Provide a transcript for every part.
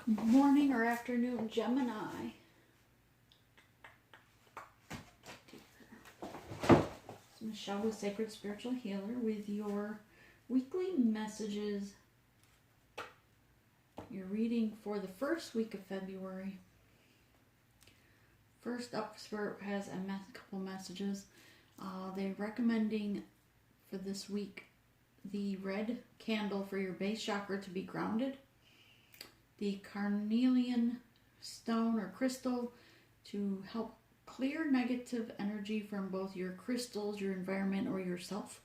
Morning or afternoon, Gemini. It's Michelle with Sacred Spiritual Healer with your weekly messages. Your reading for the first week of February. First up, Spirit has a couple messages. They're recommending for this week the red candle for your base chakra to be grounded, the carnelian stone or crystal to help clear negative energy from both your crystals, your environment, or yourself,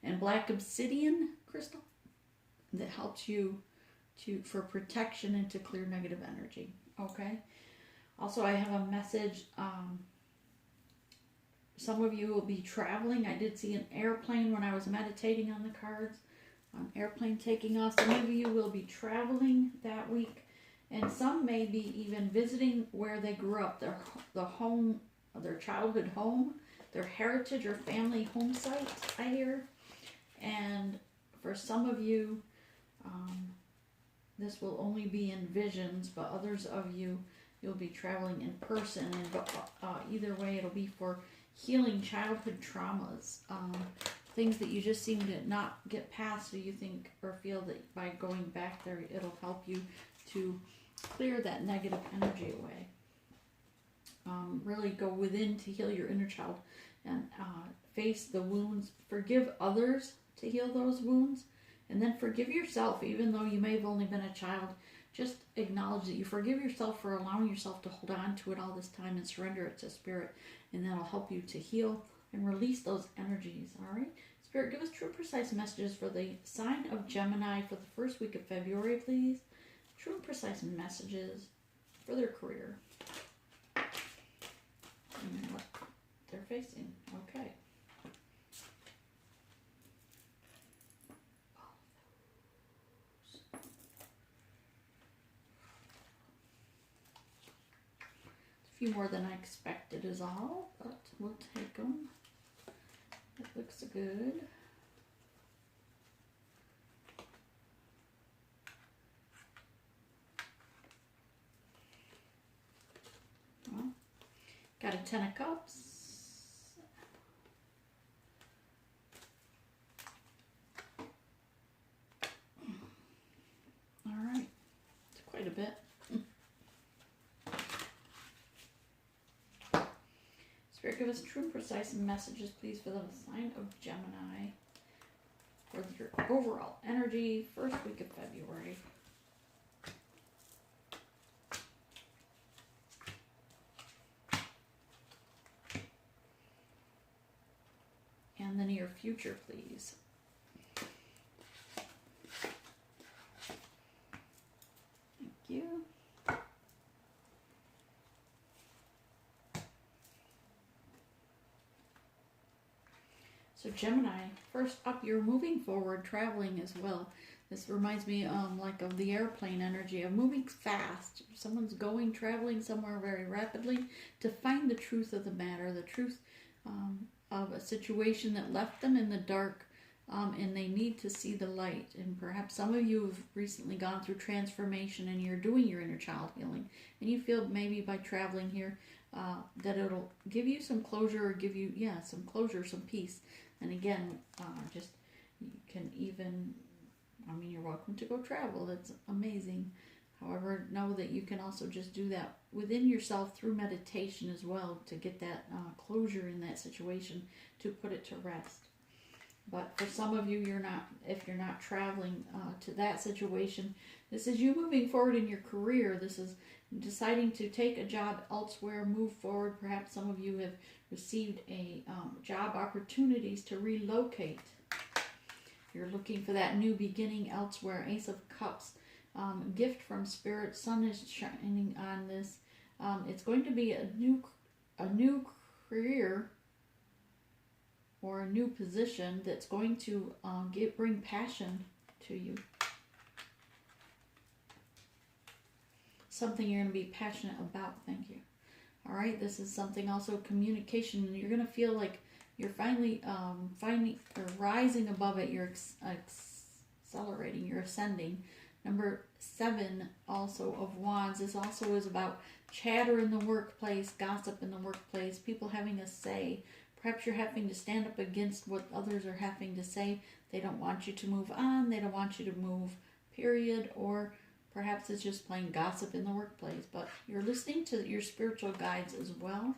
and black obsidian crystal that helps you for protection and to clear negative energy. Okay. Also, I have a message. Some of you will be traveling. I did see an airplane when I was meditating on the cards. An airplane taking off. Some of you will be traveling that week, and some may be even visiting where they grew up, the home, their childhood home, their heritage or family home site, I hear. And for some of you, this will only be in visions, but others of you, you'll be traveling in person. And either way, it'll be for healing childhood traumas, things that you just seem to not get past, so you think or feel that by going back there, it'll help you to clear that negative energy away. Really go within to heal your inner child and face the wounds. Forgive others to heal those wounds, and then forgive yourself, even though you may have only been a child. Just acknowledge that you forgive yourself for allowing yourself to hold on to it all this time and surrender it to Spirit, and that'll help you to heal and release those energies. All right, Spirit, give us true, precise messages for the sign of Gemini for the first week of February, please. True and precise messages for their career and what they're facing. Okay. A few more than I expected is all, but we'll take them. It looks good. Well, got a 10 of Cups. All right, it's quite a bit. Spirit, give us true and precise messages, please, for the sign of Gemini for your overall energy first week of February. And the near future, please. Thank you. So Gemini, first up, you're moving forward, traveling as well. This reminds me like of the airplane energy of moving fast. Someone's traveling somewhere very rapidly to find the truth of the matter, the truth of a situation that left them in the dark, and they need to see the light. And perhaps some of you have recently gone through transformation and you're doing your inner child healing, and you feel maybe by traveling here that it'll give you some closure, or give you some closure, some peace. And again, just you can even, you're welcome to go travel. That's amazing. However, know that you can also just do that within yourself through meditation as well to get that closure in that situation, to put it to rest. But for some of you, if you're not traveling to that situation, this is you moving forward in your career. This is deciding to take a job elsewhere, move forward. Perhaps some of you have received a job opportunities to relocate. You're looking for that new beginning elsewhere. Ace of Cups, gift from Spirit. Sun is shining on this. It's going to be a new career or a new position that's going to bring passion to you. Something you're going to be passionate about. Thank you. All right, this is something also communication. You're going to feel like you're finally rising above it. You're accelerating. You're ascending. Number 7 also of Wands. This also is about chatter in the workplace, gossip in the workplace, people having a say. Perhaps you're having to stand up against what others are having to say. They don't want you to move on. They don't want you to move, period. Or perhaps it's just plain gossip in the workplace. But you're listening to your spiritual guides as well,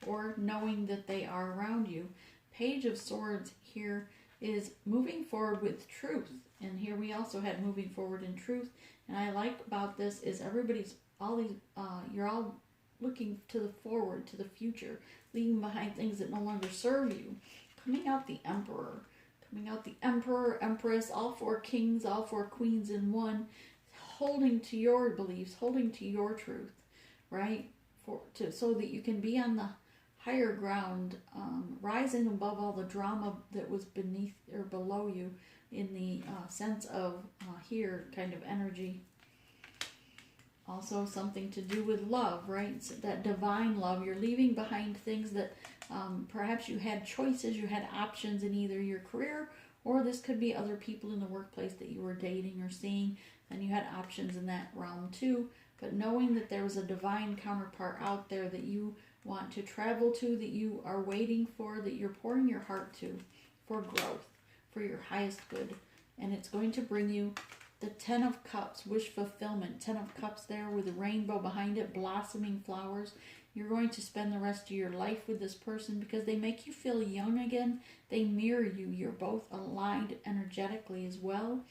or knowing that they are around you. Page of Swords here is moving forward with truth. And here we also had moving forward in truth. And I like about this is you're all looking to the forward, to the future, leaving behind things that no longer serve you. Coming out the Emperor. Coming out the Emperor, Empress, all 4 kings, all 4 queens in one, holding to your beliefs, holding to your truth, right? So that you can be on the higher ground, rising above all the drama that was beneath or below you in the sense of here kind of energy. Also something to do with love, right? So that divine love. You're leaving behind things that perhaps you had choices, you had options in either your career, or this could be other people in the workplace that you were dating or seeing, and you had options in that realm too. But knowing that there was a divine counterpart out there that you want to travel to, that you are waiting for, that you're pouring your heart to for growth, for your highest good. And it's going to bring you the 10 of Cups, wish fulfillment. 10 of Cups there with a rainbow behind it, blossoming flowers. You're going to spend the rest of your life with this person because they make you feel young again. They mirror you. You're both aligned energetically as well.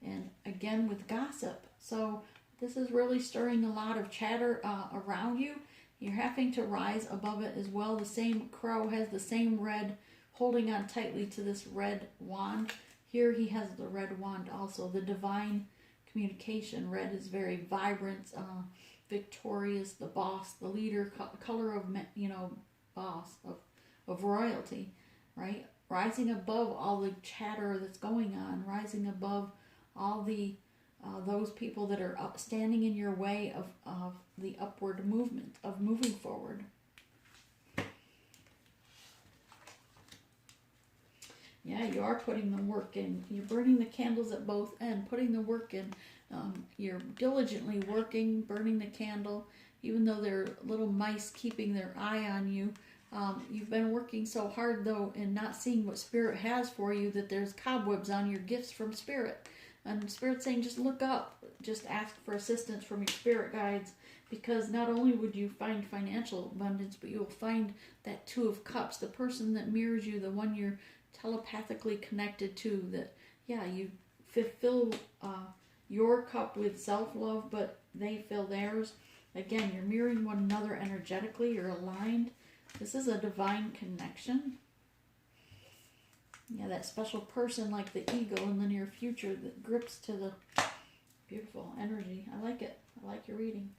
And again with gossip. So this is really stirring a lot of chatter around you. You're having to rise above it as well. The same crow has the same red, holding on tightly to this red wand. Here he has the red wand also, the divine communication. Red is very vibrant, victorious, the boss, the leader, color of, boss, of royalty, right? Rising above all the chatter that's going on, rising above all the those people that are standing in your way of the upward movement, of moving forward. Yeah, you are putting the work in. You're burning the candles at both ends, putting the work in. You're diligently working, burning the candle, even though there are little mice keeping their eye on you. You've been working so hard, though, and not seeing what Spirit has for you, that there's cobwebs on your gifts from Spirit. And Spirit's saying, just look up. Just ask for assistance from your Spirit guides, because not only would you find financial abundance, but you'll find that 2 of Cups, the person that mirrors you, the one you're telepathically connected to, that, yeah, you fill your cup with self-love, but they fill theirs. Again, you're mirroring one another energetically. You're aligned. This is a divine connection. Yeah, that special person like the eagle in the near future that grips to the beautiful energy. I like it. I like your reading.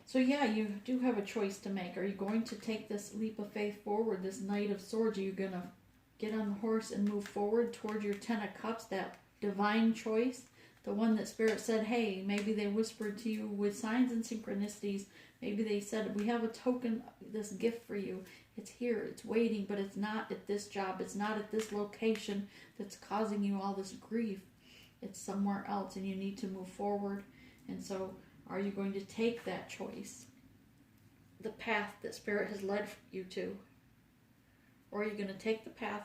So yeah, you do have a choice to make. Are you going to take this leap of faith forward, this Knight of Swords? Are you going to get on the horse and move forward toward your 10 of Cups, that divine choice? The one that Spirit said, hey, maybe they whispered to you with signs and synchronicities. Maybe they said, we have a token, this gift for you. It's here, it's waiting, but it's not at this job. It's not at this location that's causing you all this grief. It's somewhere else, and you need to move forward. And so, are you going to take that choice? The path that Spirit has led you to? Or are you going to take the path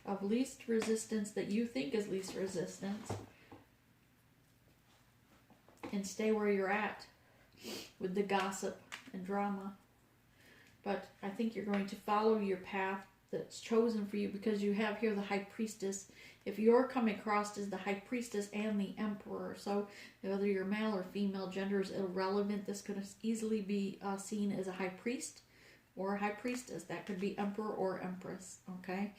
of least resistance that you think is least resistance and stay where you're at with the gossip and drama? But I think you're going to follow your path that's chosen for you, because you have here the High Priestess. If you're coming across as the High Priestess and the Emperor, so whether you're male or female, gender is irrelevant. This could easily be seen as a High Priest or a High Priestess. That could be Emperor or Empress, okay?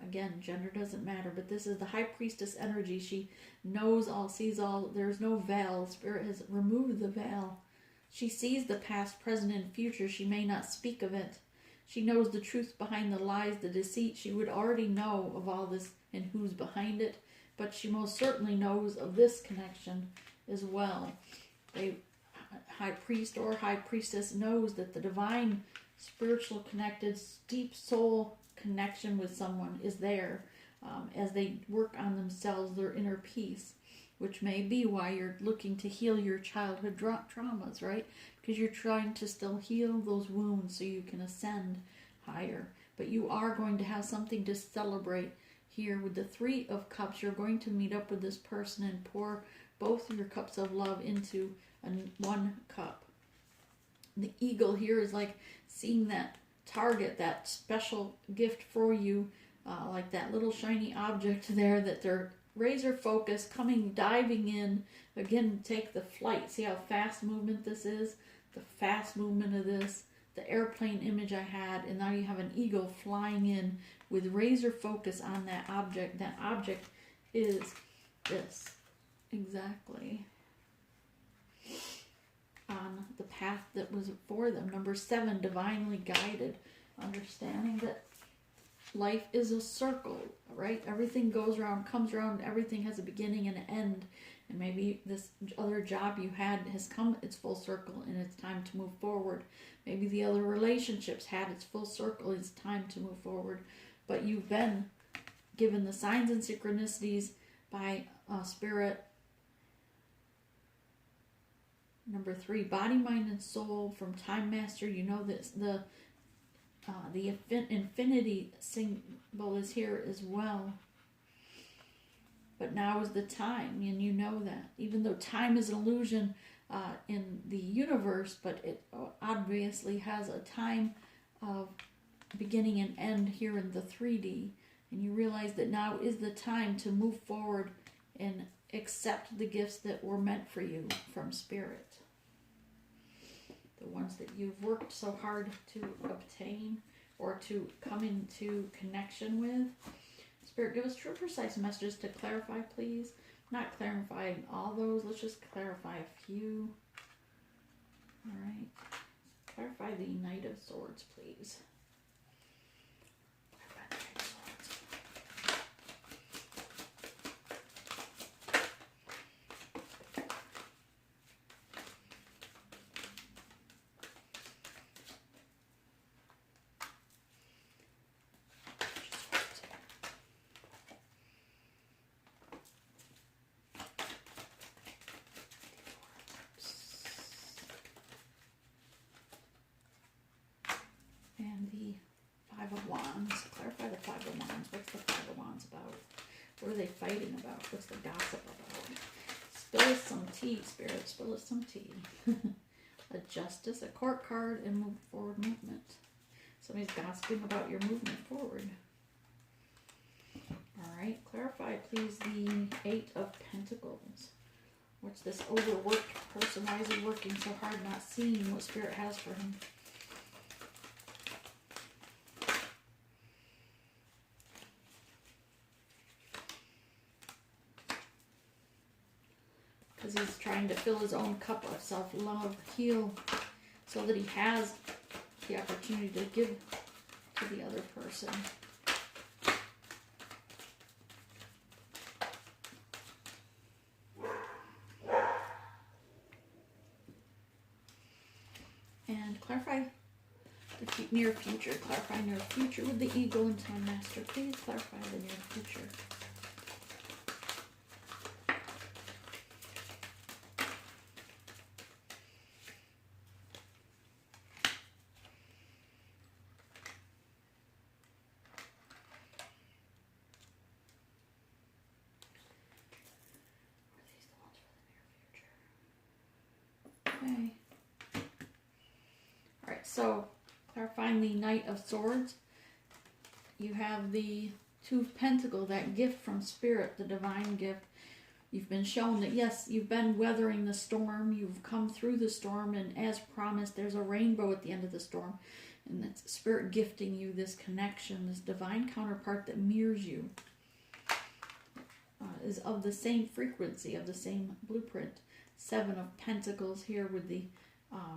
Again, gender doesn't matter, but this is the High Priestess energy. She knows all, sees all. There's no veil. Spirit has removed the veil. She sees the past, present, and future. She may not speak of it. She knows the truth behind the lies, the deceit. She would already know of all this and who's behind it, but she most certainly knows of this connection as well. A High Priest or High Priestess knows that the divine, spiritual, connected, deep soul connection with someone is there as they work on themselves, their inner peace. which may be why you're looking to heal your childhood traumas, right? Because you're trying to still heal those wounds so you can ascend higher. But you are going to have something to celebrate here with the Three of Cups. You're going to meet up with this person and pour both of your cups of love into one cup. The eagle here is like seeing that target, that special gift for you, like that little shiny object there that they're razor focused, coming, diving in. Again, take the flight. See how fast movement this is? The fast movement of this. The airplane image I had, and now you have an eagle flying in with razor focus on that object. That object is this. Exactly. On the path that was for them. Number 7, divinely guided. Understanding that life is a circle, right? Everything goes around, comes around, everything has a beginning and an end. And maybe this other job you had has come its full circle and it's time to move forward. Maybe the other relationships had its full circle, it's time to move forward. But you've been given the signs and synchronicities by Spirit. Number 3, body, mind, and soul from Time Master. You know this, the infinity symbol is here as well. But now is the time, and you know that. Even though time is an illusion in the universe, but it obviously has a time of beginning and end here in the 3D. And you realize that now is the time to move forward and accept the gifts that were meant for you from Spirit. The ones that you've worked so hard to obtain or to come into connection with. Spirit, give us true, precise messages to clarify, please. Not clarifying all those. Let's just clarify a few. All right. Clarify the Knight of Swords, please. Clarify the Knight of Swords. And the Five of Wands. Clarify the Five of Wands. What's the Five of Wands about? What are they fighting about? What's the gossip about? Spill us some tea, Spirit. Spill us some tea. A Justice, a Court card, and move forward movement. Somebody's gossiping about your movement forward. Alright, clarify please the Eight of Pentacles. What's this overworked person? Why is he working so hard, not seeing what Spirit has for him? Because he's trying to fill his own cup of self-love, heal, so that he has the opportunity to give to the other person. And clarify the near future. Clarify near future with the Eagle and Time Master. Please clarify the near future. Okay. Alright, so clarifying the Knight of Swords. You have the Two of Pentacles, that gift from Spirit, the divine gift. You've been shown that, yes, you've been weathering the storm. You've come through the storm, and as promised, there's a rainbow at the end of the storm. And that's Spirit gifting you this connection, this divine counterpart that mirrors you. Is of the same frequency, of the same blueprint. Seven of Pentacles here with the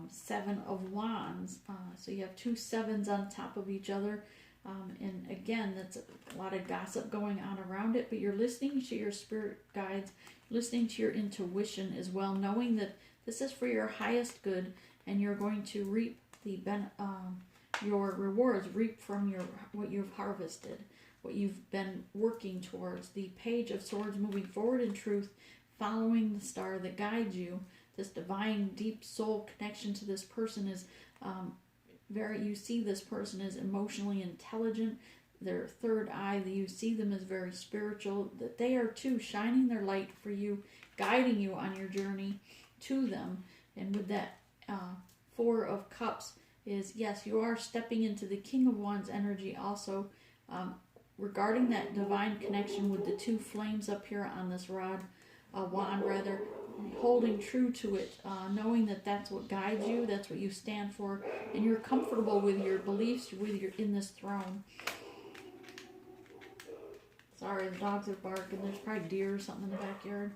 Seven of Wands. So you have two sevens on top of each other. And again, that's a lot of gossip going on around it. But you're listening to your spirit guides, listening to your intuition as well, knowing that this is for your highest good, and you're going to reap the your rewards, reap from what you've harvested, what you've been working towards. The Page of Swords, moving forward in truth, following the star that guides you. This divine, deep soul connection to this person is you see this person is emotionally intelligent. Their third eye, you see them as very spiritual, that they are too shining their light for you, guiding you on your journey to them. And with that Four of Cups is, yes, you are stepping into the King of Wands energy also, regarding that divine connection with the two flames up here on this wand rather, holding true to it, knowing that that's what guides you, that's what you stand for, and you're comfortable with your beliefs, in this throne. Sorry, the dogs are barking. There's probably deer or something in the backyard.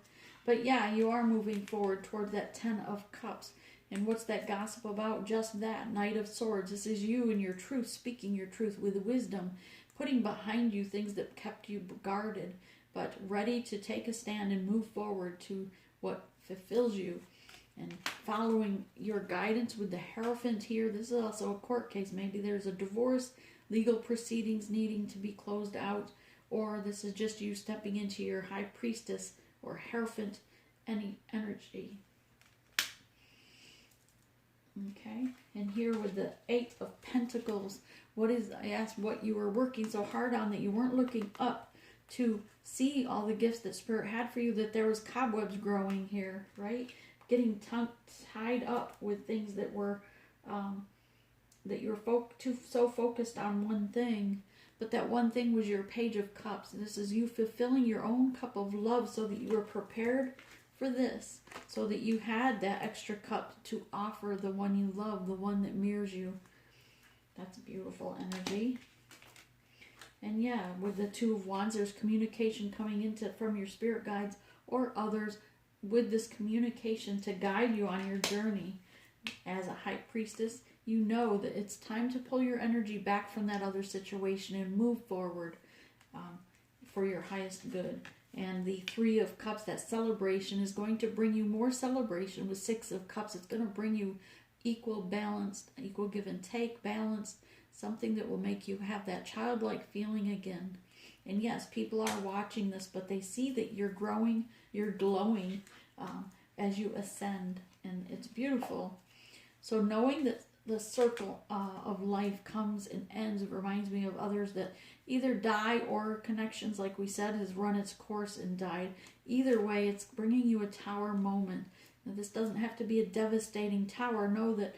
But yeah, you are moving forward toward that 10 of Cups. And what's that gossip about? Just that, Knight of Swords. This is you and your truth, speaking your truth with wisdom, putting behind you things that kept you guarded, but ready to take a stand and move forward to what fulfills you. And following your guidance with the Hierophant here. This is also a court case. Maybe there's a divorce, legal proceedings needing to be closed out, or this is just you stepping into your High Priestess or Hierophant energy. Okay, and here with the 8 of Pentacles, I asked what you were working so hard on that you weren't looking up to see all the gifts that Spirit had for you, that there was cobwebs growing here, right? Getting tied up with things that were, that you were so focused on one thing. But that one thing was your Page of Cups. This is you fulfilling your own cup of love so that you were prepared for this. So that you had that extra cup to offer the one you love, the one that mirrors you. That's beautiful energy. And yeah, with the Two of Wands, there's communication coming from your spirit guides or others with this communication to guide you on your journey. As a High Priestess, you know that it's time to pull your energy back from that other situation and move forward for your highest good. And the 3 of Cups, that celebration, is going to bring you more celebration. With 6 of Cups, it's going to bring you equal give and take, balance, something that will make you have that childlike feeling again. And yes, people are watching this, but they see that you're growing, you're glowing as you ascend, and it's beautiful. So knowing that the circle of life comes and ends, it reminds me of others that either die or connections, like we said, has run its course and died. Either way, it's bringing you a tower moment. Now, this doesn't have to be a devastating tower. Know that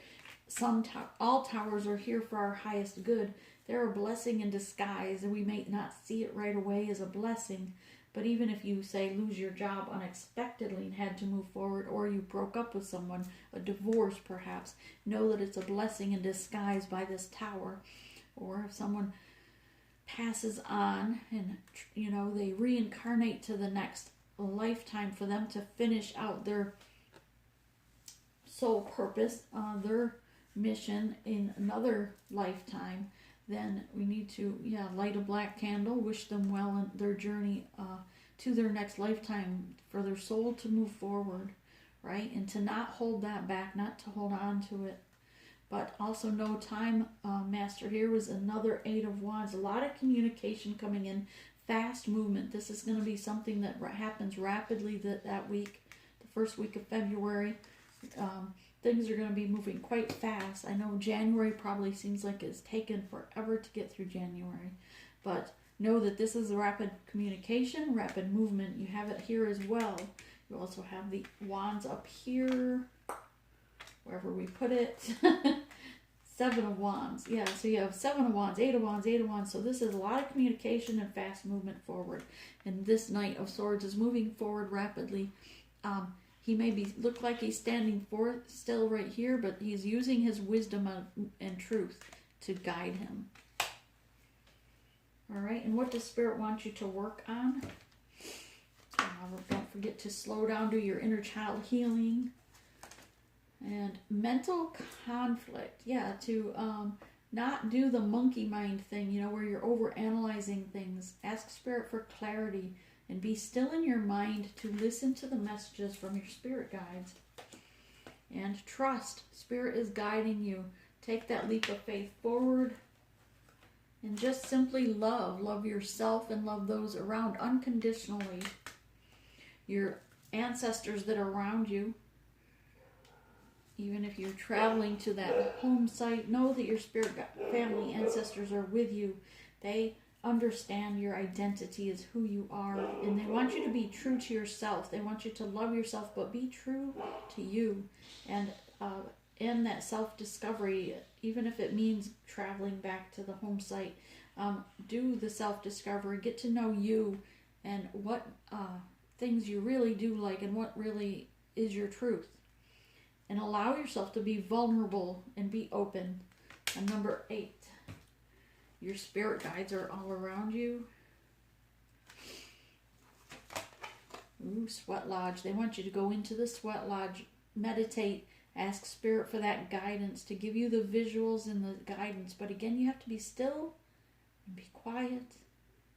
all towers are here for our highest good. They're a blessing in disguise, and we may not see it right away as a blessing. But even if you, say, lose your job unexpectedly and had to move forward, or you broke up with someone, a divorce perhaps, know that it's a blessing in disguise by this tower. Or if someone passes on and, they reincarnate to the next lifetime for them to finish out their soul purpose, their mission in another lifetime, then we need to, light a black candle, wish them well in their journey to their next lifetime, for their soul to move forward, right? And to not hold that back, not to hold on to it. But also no time, Master here was another 8 of Wands. A lot of communication coming in, fast movement. This is going to be something that happens rapidly that week, the first week of February. Things are going to be moving quite fast. I know January probably seems like it's taken forever to get through January. But know that this is rapid communication, rapid movement. You have it here as well. You also have the Wands up here, wherever we put it. 7 of Wands. Yeah, so you have 7 of Wands, 8 of Wands, 8 of Wands. So this is a lot of communication and fast movement forward. And this Knight of Swords is moving forward rapidly. He may look like he's standing still right here, but he's using his wisdom and truth to guide him. All right, and what does Spirit want you to work on? Don't forget to slow down, do your inner child healing. And mental conflict, to not do the monkey mind thing, where you're over-analyzing things. Ask Spirit for clarity. And be still in your mind to listen to the messages from your spirit guides. And trust. Spirit is guiding you. Take that leap of faith forward. And just simply love. Love yourself and love those around unconditionally. Your ancestors that are around you. Even if you're traveling to that home site, know that your spirit family ancestors are with you. They understand your identity as who you are, and they want you to be true to yourself. They want you to love yourself, but be true to you. And in that self-discovery, even if it means traveling back to the home site, do the self-discovery, get to know you and what things you really do like and what really is your truth. And allow yourself to be vulnerable and be open. And number 8, your spirit guides are all around you. Ooh, sweat lodge. They want you to go into the sweat lodge, meditate, ask spirit for that guidance, to give you the visuals and the guidance. But again, you have to be still and be quiet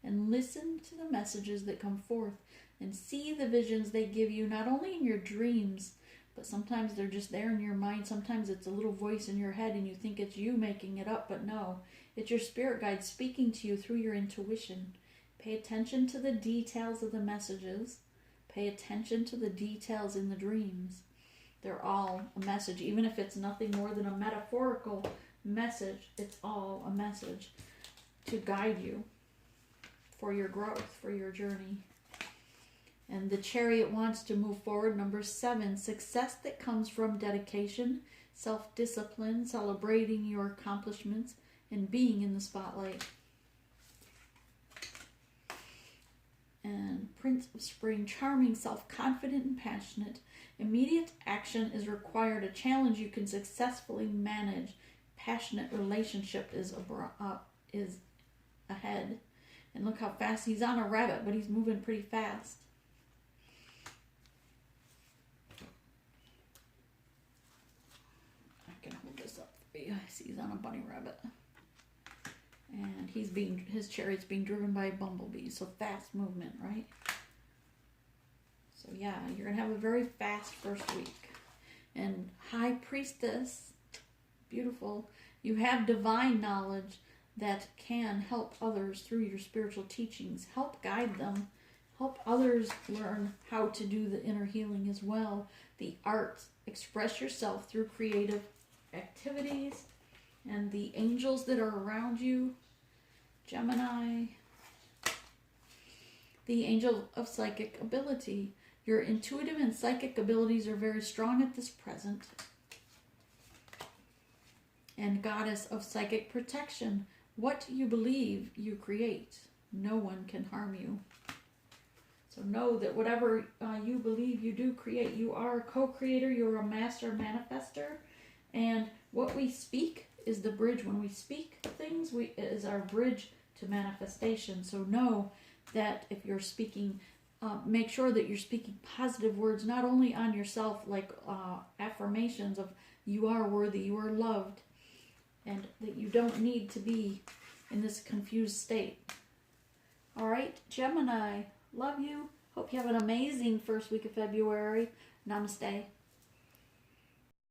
and listen to the messages that come forth and see the visions they give you, not only in your dreams, but sometimes they're just there in your mind. Sometimes it's a little voice in your head and you think it's you making it up, but no, it's your spirit guide speaking to you through your intuition. Pay attention to the details of the messages. Pay attention to the details in the dreams. They're all a message. Even if it's nothing more than a metaphorical message, it's all a message to guide you for your growth, for your journey. And the chariot wants to move forward. Number 7, success that comes from dedication, self-discipline, celebrating your accomplishments, and being in the spotlight. And Prince of Spring, charming, self-confident, and passionate. Immediate action is required. A challenge you can successfully manage. Passionate relationship is ahead. And look how fast he's on a rabbit, but he's moving pretty fast. I can hold this up for you. I see he's on a bunny rabbit. And his chariot's being driven by a bumblebee, so fast movement, right? So yeah, you're going to have a very fast first week. And High Priestess, beautiful. You have divine knowledge that can help others through your spiritual teachings. Help guide them. Help others learn how to do the inner healing as well. The arts, express yourself through creative activities. And the angels that are around you, Gemini, the angel of psychic ability. Your intuitive and psychic abilities are very strong at this present. And goddess of psychic protection. What you believe, you create. No one can harm you. So know that whatever you believe, you do create. You are a co-creator. You're a master manifester. And what we speak is the bridge. When we speak things, it is our bridge to manifestation. So know that if you're speaking, make sure that you're speaking positive words, not only on yourself, like affirmations of you are worthy, you are loved, and that you don't need to be in this confused state. All right, Gemini, love you. Hope you have an amazing first week of February. Namaste.